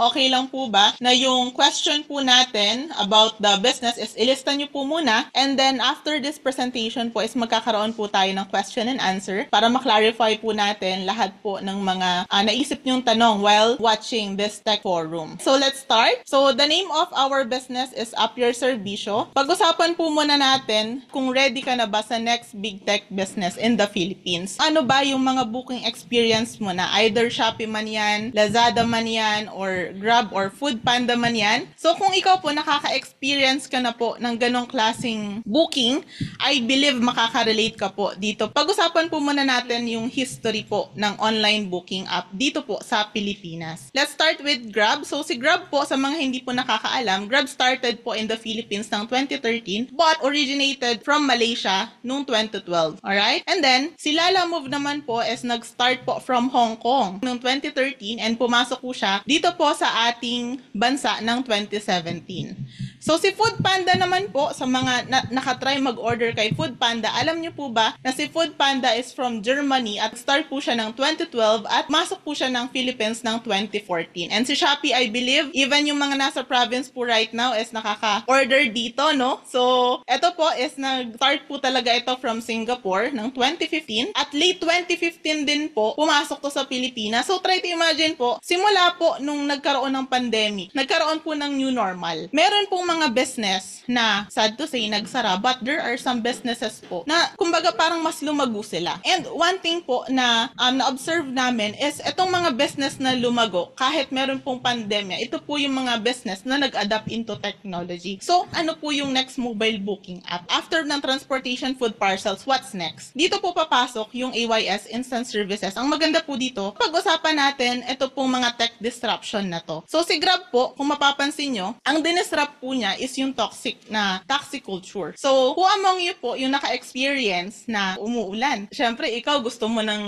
Okay lang po ba na yung question po natin about the business is ilista nyo po muna, and then after this presentation po is magkakaroon po tayo ng question and answer para maklarify po natin lahat po ng mga naisip nyong tanong while watching this tech forum. So let's start. So the name of our business is Up Your Servicio. Pag-usapan po muna natin kung ready ka na ba sa next big tech business in the Philippines. Ano ba yung mga booking experience mo na either Shopee man yan, Lazada man yan, or Grab or Foodpanda man yan. So kung ikaw po nakaka-experience ka na po ng ganong klaseng booking, I believe makaka-relate ka po dito. Pag-usapan po muna natin yung history po ng online booking app dito po sa Pilipinas. Let's start with Grab. So si Grab po, sa mga hindi po nakakaalam, Grab started po in the Philippines ng 2013 but originated from Malaysia noong 2012. Alright? And then, si Lalamove naman po is nag-start po from Hong Kong noong 2013 and pumasok po siya dito po sa ating bansa ng 2017. So si Foodpanda naman po, sa mga nakatry mag-order kay Foodpanda, alam niyo po ba na si Foodpanda is from Germany at start po siya ng 2012 at masok po siya ng Philippines ng 2014. And si Shopee, I believe, even yung mga nasa province po right now is nakaka-order dito, no? So, ito po is nag-start po talaga ito from Singapore ng 2015 at late 2015 din po, pumasok to sa Pilipinas. So, try to imagine po, simula po nung nagkaroon ng pandemic, nagkaroon po ng new normal. Meron pong mga business na, sad to say, nagsara, but there are some businesses po na, kumbaga, parang mas lumago sila. And one thing po na na-observe namin is itong mga business na lumago, kahit meron pong pandemya, ito po yung mga business na nag-adapt into technology. So, ano po yung next mobile booking app? After ng transportation food parcels, what's next? Dito po papasok yung AYS Instant Services. Ang maganda po dito, pag-usapan natin ito pong mga tech disruption na to. So, si Grab po, kung mapapansin nyo, ang dinisrupt po niya is yung toxic na taxi culture. So, who among you po yung naka-experience na umuulan? Siyempre, ikaw gusto mo ng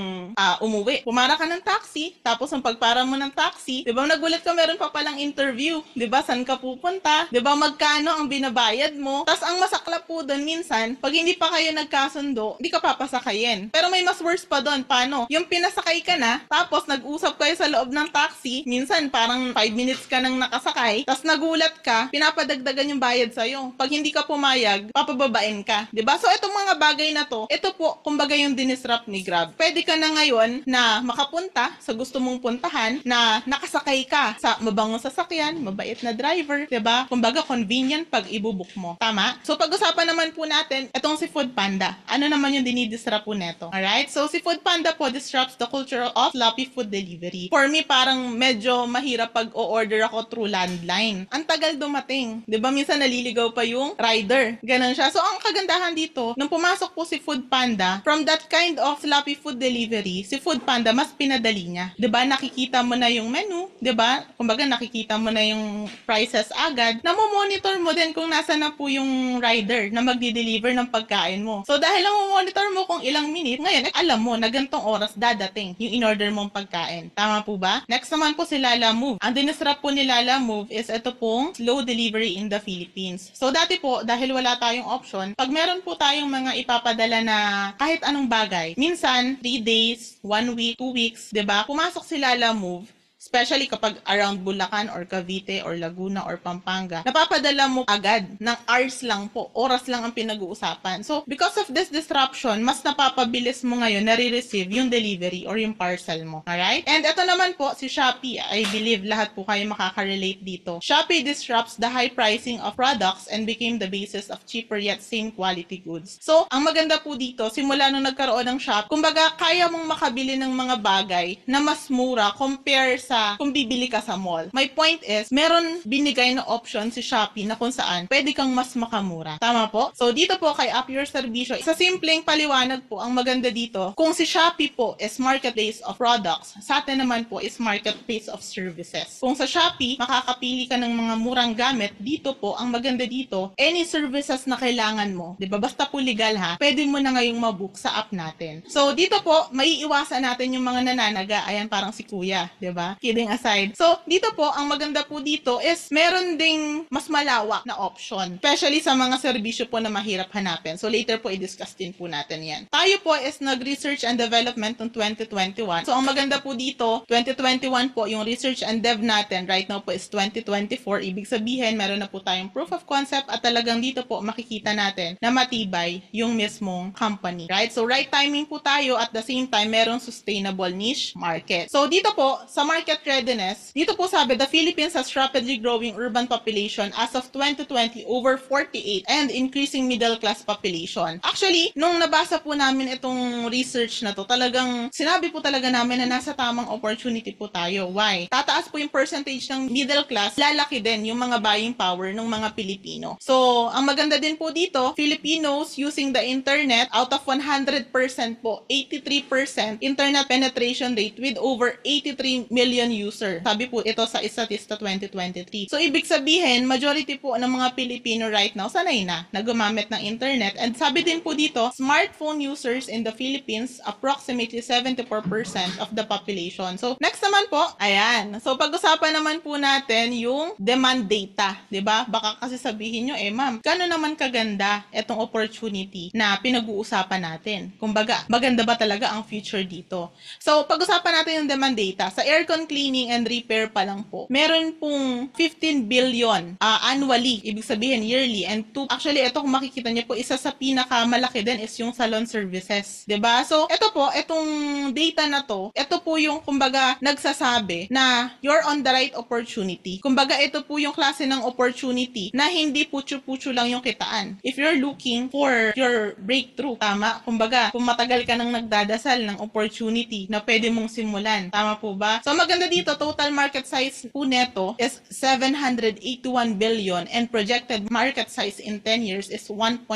umuwi. Pumara ka ng taxi, tapos ang pagpara mo ng taxi, di ba nagulat ka, meron pa palang interview. Di ba, saan ka pupunta? Di ba, magkano ang binabayad mo? Tapos ang masaklap po doon minsan, pag hindi pa kayo nagkasundo, hindi ka papasakayin. Pero may mas worse pa doon. Paano? Yung pinasakay ka na, tapos nag-usap kayo sa loob ng taxi, minsan parang 5 minutes ka nang nakasakay, tapos nagulat ka, pinapadagdagan yung bayad sa'yo. Pag hindi ka pumayag, papababain ka. Diba? So, itong mga bagay na to, ito po, kumbaga yung dinisrupt ni Grab. Pwede ka na ngayon na makapunta sa gusto mong puntahan na nakasakay ka sa mabangong sasakyan, mabait na driver, diba? Kumbaga, convenient pag ibubuk mo. Tama? So, pag-usapan naman po natin, itong si Foodpanda. Ano naman yung dinidisrupt po neto? Alright? So, si Foodpanda po disrupts the culture of sloppy food delivery. For me, parang medyo mahirap pag o-order ako through landline. Ang tagal dumating. Diba? Minsan naliligaw pa yung rider. Ganon siya. So, ang kagandahan dito, nung pumasok po si Foodpanda, from that kind of sloppy food delivery, si Foodpanda, mas pinadali niya. Diba? Nakikita mo na yung menu. Diba? Kumbaga, nakikita mo na yung prices agad. Namomonitor mo din kung nasa na po yung rider na magdi-deliver ng pagkain mo. So, dahil namomonitor mo kung ilang minute, ngayon, alam mo na gantong oras dadating yung in-order mong pagkain. Tama po ba? Next naman po si Lalamove. Ang dinisrupt po ni Lalamove is ito pong slow delivery in the Philippines. So, dati po, dahil wala tayong option, pag meron po tayong mga ipapadala na kahit anong bagay, minsan, 3 days, 1 week, 2 weeks, diba? Pumasok si Lalamove, especially kapag around Bulacan or Cavite or Laguna or Pampanga, napapadala mo agad ng hours lang po, oras lang ang pinag-uusapan. So, because of this disruption, mas napapabilis mo ngayon nare-receive yung delivery or yung parcel mo. Alright? And ito naman po, si Shopee. I believe lahat po kayo makaka-relate dito. Shopee disrupts the high pricing of products and became the basis of cheaper yet same quality goods. So, ang maganda po dito, simula nung nagkaroon ng shop, kumbaga, kaya mong makabili ng mga bagay na mas mura compare sa kung bibili ka sa mall. My point is, meron binigay na option si Shopee na kung saan pwede kang mas makamura. Tama po? So, dito po kay Up Your Servicio, sa simpleng paliwanag po, ang maganda dito, kung si Shopee po is marketplace of products, sa atin naman po is marketplace of services. Kung sa Shopee, makakapili ka ng mga murang gamit, dito po, ang maganda dito, any services na kailangan mo, di ba? Basta po legal ha, pwede mo na ngayong mabook sa app natin. So, dito po, maiiwasan natin yung mga nananaga, ayan parang si Kuya, di ba? kidding aside. So, dito po, ang maganda po dito is meron ding mas malawak na option. Especially sa mga serbisyo po na mahirap hanapin. So, later po i-discuss din po natin yan. Tayo po is nag-research and development noong 2021. So, ang maganda po dito, 2021 po, yung research and dev natin right now po is 2024. Ibig sabihin, meron na po tayong proof of concept at talagang dito po makikita natin na matibay yung mismong company. Right? So, right timing po tayo at the same time, merong sustainable niche market. So, dito po, sa market readiness, dito po sabi, the Philippines has rapidly growing urban population as of 2020 over 48 and increasing middle class population. Actually, nung nabasa po namin itong research na to, talagang sinabi po talaga namin na nasa tamang opportunity po tayo. Why? Tataas po yung percentage ng middle class, lalaki din yung mga buying power ng mga Pilipino. So, ang maganda din po dito, Filipinos using the internet, out of 100% po, 83% internet penetration rate with over 83 million user. Sabi po ito sa Statista 2023. So, ibig sabihin, majority po ng mga Pilipino right now, sanay na gumamit ng internet. And sabi din po dito, smartphone users in the Philippines, approximately 74% of the population. So, next naman po, ayan. So, pag-usapan naman po natin yung demand data. 'Di ba? Baka kasi sabihin nyo, ma'am, gano'n naman kaganda itong opportunity na pinag-uusapan natin. Kumbaga, maganda ba talaga ang future dito? So, pag-usapan natin yung demand data. Sa aircon cleaning and repair pa lang po, meron pong 15 billion annually, ibig sabihin yearly. And actually, ito kung makikita niyo po, isa sa pinakamalaki din is yung salon services. 'Di ba? So, ito po, itong data na to, ito po yung, kumbaga, nagsasabi na you're on the right opportunity. Kumbaga, ito po yung klase ng opportunity na hindi putyo-putyo lang yung kitaan. If you're looking for your breakthrough, tama? Kumbaga, kung matagal ka nang nagdadasal ng opportunity na pwede mong simulan. Tama po ba? So, maganda dito, total market size po neto is 781 billion and projected market size in 10 years is 1.7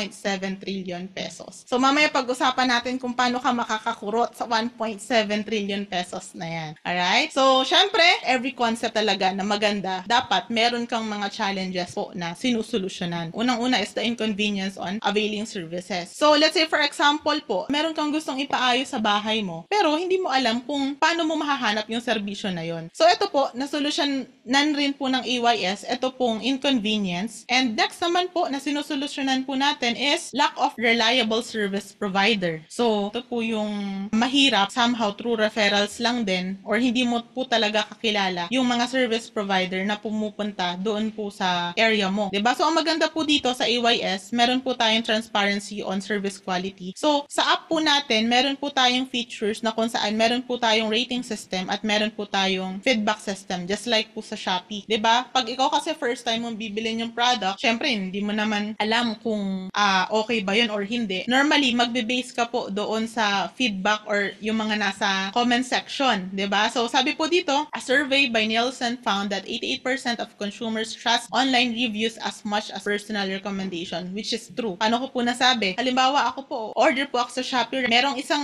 trillion pesos. So, mamaya pag-usapan natin kung paano ka makakakurot sa 1.7 trillion pesos na yan. Alright? So, syempre, every concept talaga na maganda, dapat meron kang mga challenges po na sinusolusyonan. Unang-una is the inconvenience on availing services. So, let's say for example po, meron kang gustong ipaayos sa bahay mo, pero hindi mo alam kung paano mo mahahanap yung serbisyo na yon. So, ito po, nasolusyonan rin po ng AYS, ito pong inconvenience. And next naman po, na sinusolusyonan po natin is lack of reliable service provider. So, ito po yung mahirap, somehow through referrals lang din, or hindi mo po talaga kakilala yung mga service provider na pumupunta doon po sa area mo. 'Di ba? So, ang maganda po dito sa AYS, meron po tayong transparency on service quality. So, sa app po natin, meron po tayong features na kung saan meron po tayong rating system at meron po tayong feedback system, just like po sa Shopee. 'Di ba? Pag ikaw kasi first time mong bibilin yung product, syempre hindi mo naman alam kung okay ba yun or hindi. Normally, magbe-base ka po doon sa feedback or yung mga nasa comment section, 'di ba? So, sabi po dito, a survey by Nielsen found that 88% of consumers trust online reviews as much as personal recommendation, which is true. Paano ko po nasabi? Halimbawa, ako po, order po ako sa Shopee. Merong isang,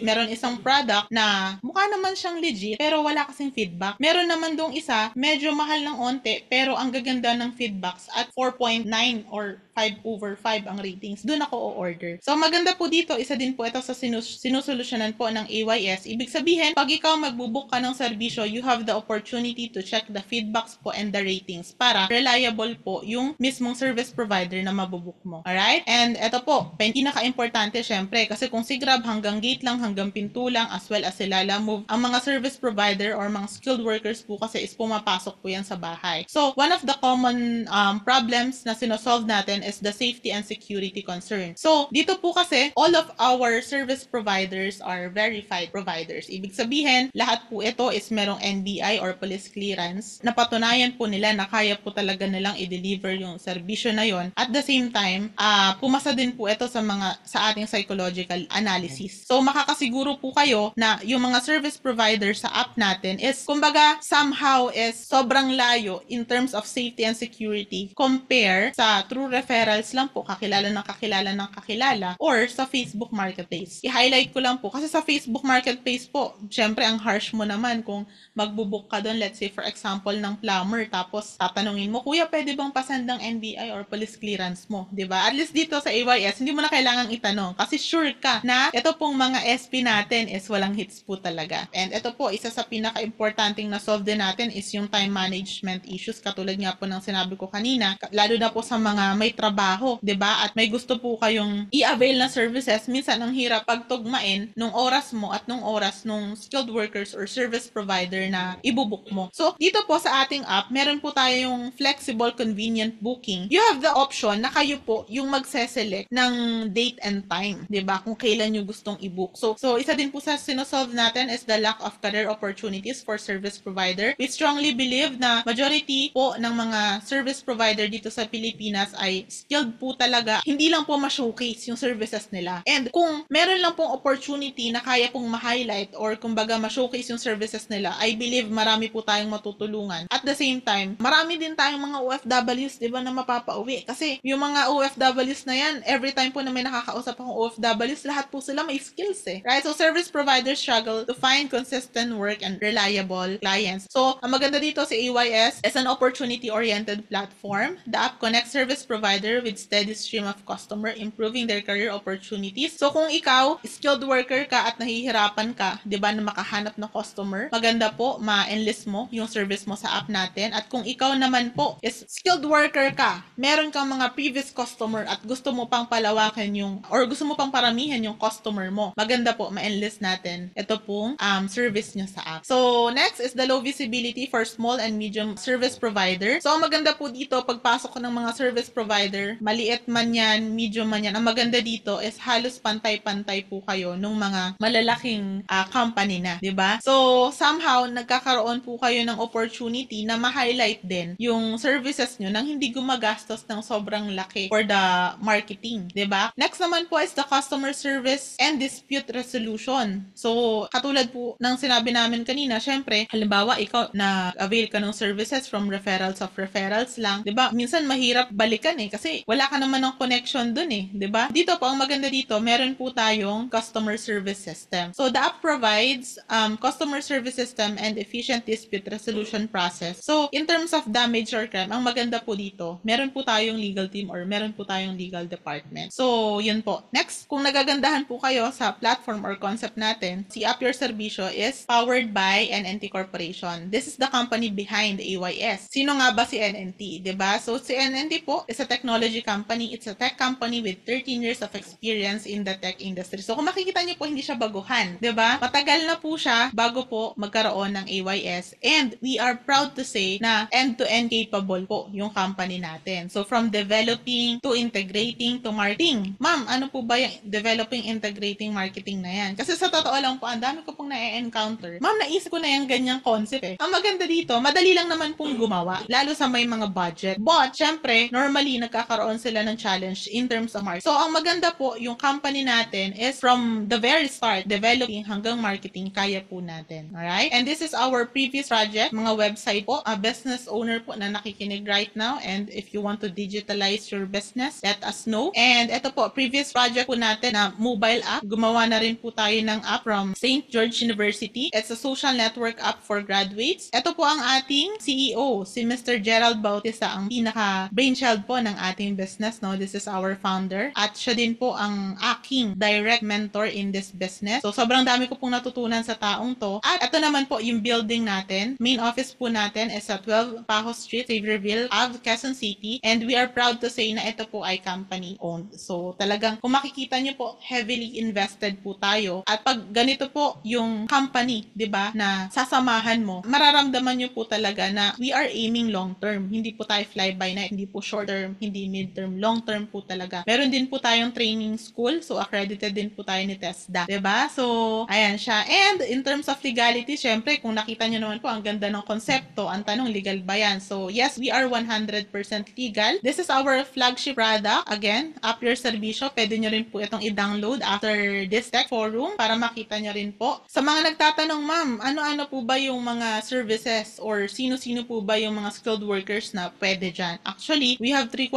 meron isang product na mukha naman siyang legit, pero wala kasing feedback. Meron naman dong isa, medyo mahal ng onte, pero ang gaganda ng feedbacks at 4.9 or 5/5 ang ratings. Doon ako o-order. So, maganda po dito, isa din po ito sa sinusolusyonan po ng AYS. Ibig sabihin, pag ikaw magbubook ka ng serbisyo, you have the opportunity to check the feedbacks po and the ratings para reliable po yung mismong service provider na mabubook mo. Alright? And ito po, pinaka-importante syempre, kasi kung si Grab hanggang gate lang, hanggang pinto lang, as well as si Lalamove, ang mga service provider or mga skilled workers po kasi is pumapasok po yan sa bahay. So, one of the common problems na sinosolve natin is the safety and security concern. So, dito po kasi, all of our service providers are verified providers. Ibig sabihin, lahat po ito is merong NBI or police clearance. Napatunayan po nila na kaya po talaga nilang i-deliver yung serbisyo na yon. At the same time, pumasa din po ito sa ating psychological analysis. So, makakasiguro po kayo na yung mga service providers sa app natin is, kumbaga, somehow is sobrang layo in terms of safety and security compare sa true referrals lang po, kakilala ng kakilala, or sa Facebook Marketplace. I-highlight ko lang po, kasi sa Facebook Marketplace po, syempre, ang harsh mo naman kung magbubook ka doon, let's say, for example, ng plumber, tapos tatanungin mo, kuya, pwede bang pasend ng NBI or police clearance mo? 'Di ba? At least dito sa AYS, hindi mo na kailangang itanong, kasi sure ka na ito pong mga SP natin is walang hits po talaga. And ito po, isa sa pinaka-importanting na solve din natin is yung time management issues, katulad nga po ng sinabi ko kanina, lalo na po sa mga may trabaho, 'di ba? At may gusto po kayong i-avail na services, minsan ang hirap pagtugmain nung oras mo at nung oras nung skilled workers or service provider na ibubuk mo. So, dito po sa ating app, meron po tayong flexible, convenient booking. You have the option na kayo po yung magse-select ng date and time, 'di ba? Kung kailan nyo gustong i-book. So isa din po sa sinosolve natin is the lack of career opportunities for service provider. We strongly believe na majority po ng mga service provider dito sa Pilipinas ay skilled po talaga. Hindi lang po ma-showcase yung services nila. And kung meron lang pong opportunity na kaya pong ma-highlight or kumbaga ma-showcase yung services nila, I believe marami po tayong matutulungan. At the same time, marami din tayong mga OFWs, 'di ba, na mapapauwi. Kasi yung mga OFWs na yan, every time po na may nakakausap akong OFWs, lahat po sila may skills right? So service providers struggle to find consistent work and reliable clients. So ang maganda dito si AYS is an opportunity-oriented platform. The app connects service provider with steady stream of customer, improving their career opportunities. So kung ikaw, skilled worker ka at nahihirapan ka, 'di ba, na makahanap ng customer, maganda po ma-enlist mo yung service mo sa app natin. At kung ikaw naman po is skilled worker ka, meron kang mga previous customer at gusto mo pang palawakin yung or gusto mo pang paramihan yung customer mo, maganda po ma-enlist natin ito pong service nyo sa app. So next is the low visibility for small and medium service provider. So ang maganda po dito, pagpasok ko ng mga service provider, maliit man yan, medium man yan, ang maganda dito is halos pantay-pantay po kayo nung mga malalaking company na, 'di ba? So somehow nagkakaroon po kayo ng opportunity na ma-highlight din yung services nyo nang hindi gumagastos ng sobrang laki for the marketing, 'di ba? Next naman po is the customer service and dispute resolution. So katulad po ng sinabi namin kanina, syempre, halimbawa ikaw na-avail ka ng services from referrals of referrals lang, 'di ba? Minsan mahirap balikan kasi wala ka naman ng connection dun 'di ba? Dito po ang maganda dito, meron po tayong customer service system. So the app provides customer service system and efficient dispute resolution process. So in terms of damage or crime, ang maganda po dito, meron po tayong legal team or meron po tayong legal department. So yun po. Next, kung nagagandahan po kayo sa platform or concept natin, si App Your Servicio is powered by NNT Corporation. This is the company behind AYS. Sino nga ba si NNT, 'di ba? So si NNT po is a technology company. It's a tech company with 13 years of experience in the tech industry. So kung makikita niyo po, hindi siya baguhan, 'di ba? Matagal na po siya bago po magkaroon ng AYS. And we are proud to say na end-to-end capable po yung company natin. So from developing to integrating to marketing. Ma'am, ano po ba yung developing, integrating, marketing na yan? Kasi sa totoo lang po, ang dami ko pong na-encounter. Ma'am, naisip ko na yung ganyang concept Ang maganda dito, madali lang naman pong gumawa, lalo sa may mga budget. But, syempre, normally, nagkakaroon sila ng challenge in terms of marketing. So, ang maganda po, yung company natin is from the very start, developing hanggang marketing, kaya po natin. Alright? And this is our previous project, mga website po, a business owner po na nakikinig right now, and if you want to digitalize your business, let us know. And ito po, previous project po natin na mobile app. Gumawa na rin po tayo ng app from St. George University. It's a social network app for graduates. Ito po ang ating CEO, si Mr. Gerald Bautista, ang pinaka-brainchild po ng ating business. No? This is our founder. At siya din po ang aking direct mentor in this business. So, sobrang dami ko pong natutunan sa taong to. At ito naman po yung building natin. Main office po natin is sa 12 Pajos Street, Xavierville, Ave, Quezon City. And we are proud to say na ito po ay company owned. So, talagang kung makikita nyo po, heavily invested po tayo. At pag ganito po yung company, 'di ba, na sasamahan mo, mararamdaman nyo po talaga na we are aiming long term. Hindi po tayo fly by night, hindi po short term, hindi mid term, long term po talaga. Meron din po tayong training school, so accredited din po tayo ni TESDA, 'di ba? So, ayan siya. And in terms of legality, syempre, kung nakita nyo naman po, ang ganda ng konsepto, ang tanong, legal ba yan? So, yes, we are 100% legal. This is our flagship product. Again, App Your Servicio, pwede nyo rin po itong i-download after this tech forum para makita nyo rin po. Sa mga nagtatanong, ma'am, ano-ano po ba yung mga services or sino-sino po ba yung mga skilled workers na pwede dyan? Actually, we have 3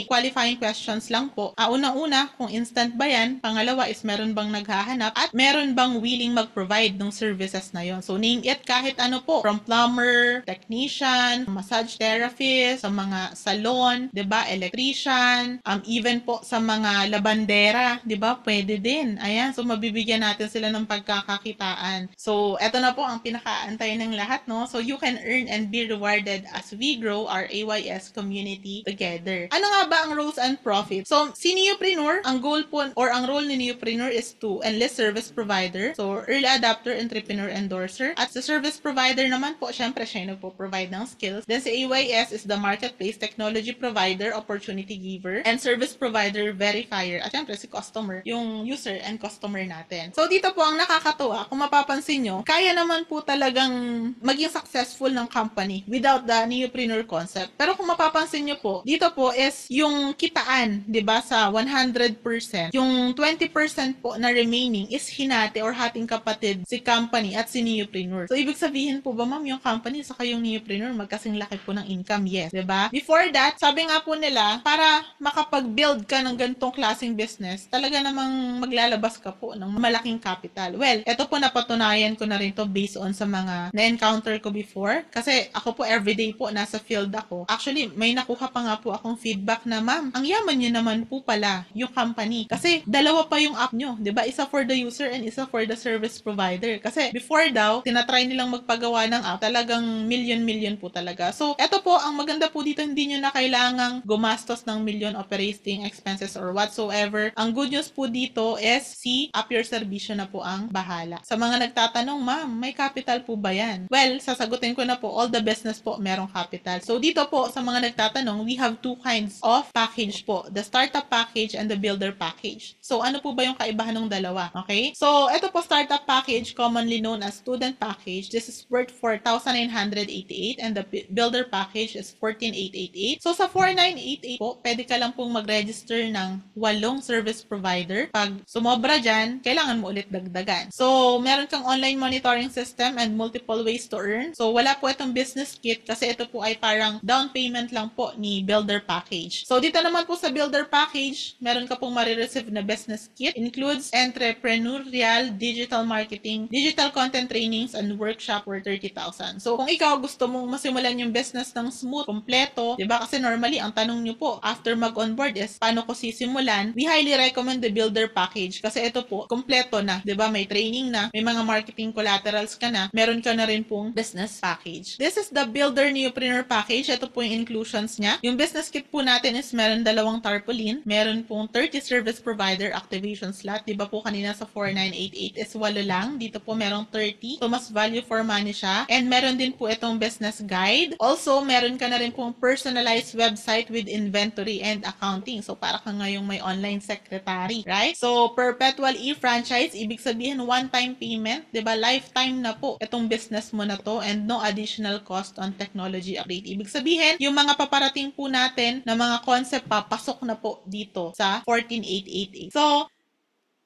qualifying questions lang po. Una-una, kung instant ba yan? Pangalawa is meron bang naghahanap? At meron bang willing mag-provide ng services na yon? So, name it kahit ano po. From plumber, technician, massage therapist, sa mga salon, 'di ba, electrician, even po sa mga labandera, 'di ba, pwede din. Ayan, so mabibigyan natin sila ng pagkakakitaan. So, So, eto na po ang pinakaantay ng lahat, no? So, you can earn and be rewarded as we grow our AYS community together. Ano nga ba ang roles and profits? So, si Neopreneur, ang goal po or ang role ni Neopreneur is to enlist service provider. So, early adopter, entrepreneur, endorser. At sa service provider naman po, syempre siya yung nagpo-provide ng skills. Then si AYS is the marketplace technology provider, opportunity giver, and service provider verifier. At syempre si customer, yung user and customer natin. So, dito po ang nakakatuwa, kung mapapansin nyo, kaya naman po talagang maging successful ng company without the Neopreneur concept. Pero kung mapapansin nyo po, dito po is yung kitaan, di ba, sa 100%. Yung 20% po na remaining is hinati or hating kapatid si company at si Neopreneur. So, ibig sabihin po ba, ma'am, yung company saka yung Neopreneur magkasing laki po ng income? Yes, di ba? Before that, sabi nga po nila, para makapag-build ka ng ganitong klaseng business, talaga namang maglalabas ka po ng malaking capital. Well, ito po napatunayan ko na rin to based on sa mga na-encounter ko before. Kasi ako po everyday po nasa field ako. Actually, may nakuha pa nga po akong feedback na, ma'am, ang yaman nyo naman po pala yung company. Kasi dalawa pa yung app nyo, di ba? Isa for the user and isa for the service provider. Kasi before daw, tinatry nilang magpagawa ng app, talagang million po talaga. So, eto po, ang maganda po dito, hindi nyo na kailangang gumastos ng million operating expenses or whatsoever. Ang good news po dito is si Up Your Servicio na po ang bahala. Sa mga nagtatanong, ma'am, may capital po ba yan? Well, sasagutin ko na po, all the business po merong capital. So, dito po, sa mga nagtatanong, we have two kinds of package po. The startup package and the builder package. So, ano po ba yung kaibahan ng dalawa? Okay? So, ito po startup package, commonly known as student package. This is worth 4,988 and the builder package is 14,888. So, sa 4,988 po, pwede ka lang pong mag-register ng 8 service provider. Pag sumobra dyan, kailangan mo ulit dagdagan. So, meron kang online monitoring system and multiple ways to earn. So, wala po itong business kit kasi ito po ay parang down payment lang po ni builder package. So, dito naman po sa builder package, meron ka pong marireceive na business kit. Includes entrepreneurial, digital marketing, digital content trainings, and workshop worth 30,000. So, kung ikaw gusto mong masimulan yung business ng smooth, kompleto, diba? Kasi normally, ang tanong nyo po, after mag-onboard is, paano ko sisimulan? We highly recommend the builder package kasi ito po, kompleto na, diba? May training na, may mga marketing collaterals ka na, meron ka na rin pong business package. This is the builder Neopreneur package. Ito po yung inclusions niya. Yung business kit po natin is meron 2 tarpaulin, meron pong 30 service provider activation slot. Diba po kanina sa 4,988 is 8 lang. Dito po merong 30. So, mas value for money siya. And meron din po itong business guide. Also, meron ka na rin pong personalized website with inventory and accounting. So, para ka ngayong may online secretary, right? So, perpetual e-franchise, ibig sabihin one-time payment, diba? Lifetime na po itong business mo na to and no additional cost on technology upgrade. Ibig sabihin, yung mga paparating po natin na mga concept papasok na po dito sa 14,888. So,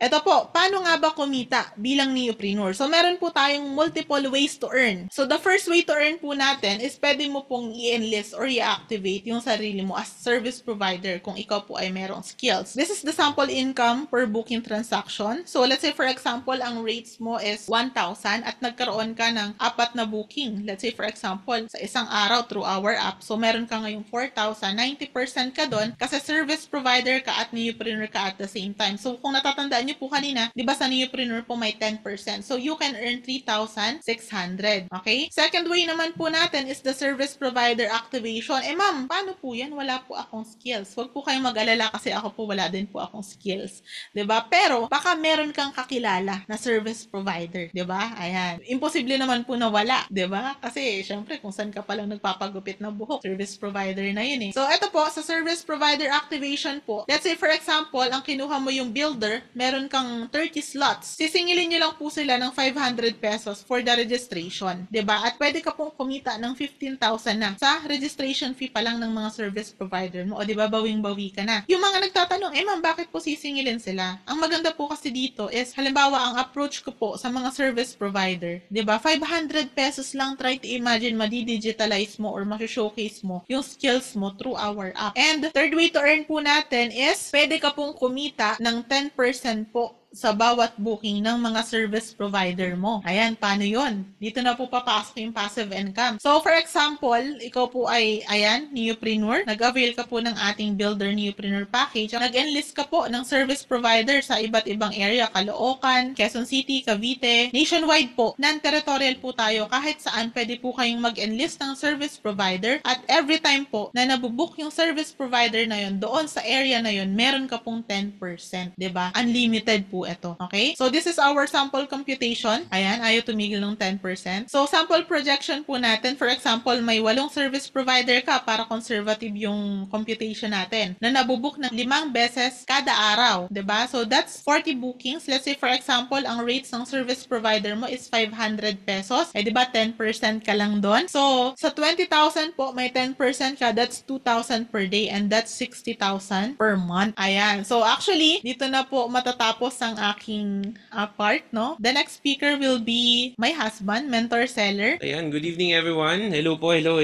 eto po, paano nga ba kumita bilang Neopreneur? So, meron po tayong multiple ways to earn. So, the first way to earn po natin is pwede mo pong i-enlist or i-activate yung sarili mo as service provider kung ikaw po ay merong skills. This is the sample income per booking transaction. So, let's say for example, ang rates mo is 1,000 at nagkaroon ka ng 4 na booking. Let's say for example, sa isang araw through our app. So, meron ka ngayong 4,000, 90% ka doon kasi service provider ka at Neopreneur ka at the same time. So, kung natatandaan nyo po kanina, di ba sa Neopreneur po may 10%. So, you can earn 3,600. Okay? Second way naman po natin is the service provider activation. Ma'am, paano po yan? Wala po akong skills. Huwag po kayong mag-alala kasi ako po wala din po akong skills. Di ba? Pero, baka meron kang kakilala na service provider. Di ba? Ayan. Imposible naman po na wala. Di ba? Kasi, syempre, kung saan ka palang nagpapagupit ng buhok, service provider na yun eh. So, eto po, sa service provider activation po, let's say for example, ang kinuha mo yung builder, meron kang 30 slots. Sisingilin nyo lang po sila ng 500 pesos for the registration. 'Di ba? At pwede ka pong kumita ng 15,000 na sa registration fee pa lang ng mga service provider mo. O 'di ba, bawing-bawi ka na. Yung mga nagtatanong, ma'am, bakit po sisingilin sila? Ang maganda po kasi dito is, halimbawa, ang approach ko po sa mga service provider, 'di ba? 500 pesos lang, try to imagine, madi-digitalize mo or ma-showcase mo yung skills mo through our app. And third way to earn po natin is, pwede ka pong kumita ng 10% po sa bawat booking ng mga service provider mo. Ayan, paano yun? Dito na po papasok yung passive income. So, for example, ikaw po ay, ayan, neopreneur. Nag-avail ka po ng ating Builder Neopreneur Package. Nag-enlist ka po ng service provider sa iba't ibang area, Caloocan, Quezon City, Cavite, nationwide po. Non-territorial po tayo. Kahit saan, pwede po kayong mag-enlist ng service provider at every time po na nabubook yung service provider na yun, doon sa area na yun, meron ka pong 10%. Diba? Unlimited po ito. Okay? So, this is our sample computation. Ayan, ayaw tumigil ng 10%. So, sample projection po natin. For example, may 8 service provider ka para conservative yung computation natin na nabubook ng 5 beses kada araw. Diba? So, that's 40 bookings. Let's say, for example, ang rates ng service provider mo is 500 pesos. Eh, diba, 10% ka lang doon. So, sa 20,000 po, may 10% ka. That's 2,000 per day and that's 60,000 per month. Ayan. So, actually, dito na po matatapos ang aking part, no? The next speaker will be my husband, mentor seller. Ayan, good evening everyone. Hello po, hello.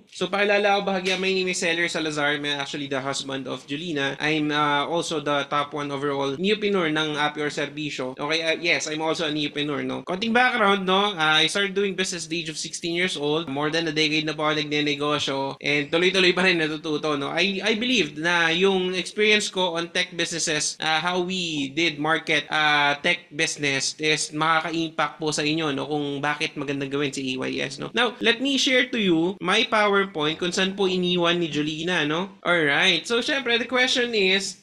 So, pakilala ako bahagya, my name is Seller Salazar. I'm actually the husband of Julina. I'm also the top 1 overall neopreneur ng Appy or Servicio. Okay, yes, I'm also a neopreneur, no? Konting background, no? I started doing business at the age of 16 years old. More than a decade na po ako nagnenegosyo. And tuloy-tuloy pa rin natututo, no? I believed na yung experience ko on tech businesses, how we did market tech business is makaka-impact po sa inyo, no? Kung bakit magandang gawin si EYS, no? Now, let me share to you my PowerPoint kung saan po iniwan ni Julina, no? Alright. So, syempre, the question is,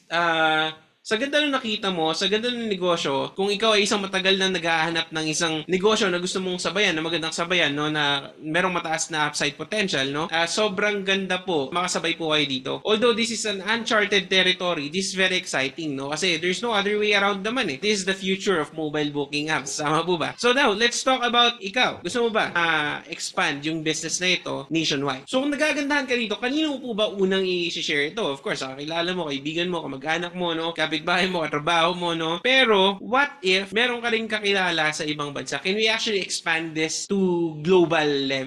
sa ganda ng nakita mo, sa ganda ng negosyo, kung ikaw ay isang matagal na naghahanap ng isang negosyo na gusto mong sabayan, na magandang sabayan, no, na merong mataas na upside potential, no, sobrang ganda po, makasabay po kayo dito. Although this is an uncharted territory, this is very exciting, no, kasi there's no other way around naman eh. This is the future of mobile booking apps. Sama po ba? So now, let's talk about ikaw. Gusto mo ba expand yung business na ito nationwide? So kung nagagandahan ka dito, kanino mo po ba unang i-share ito? Of course, kakilala mo, kaibigan mo, kamag-anak mo, no, kapitbahay mo, katrabaho mo, no? Pero, what if meron ka rin kakilala sa ibang bansa? Can we actually expand this to global level?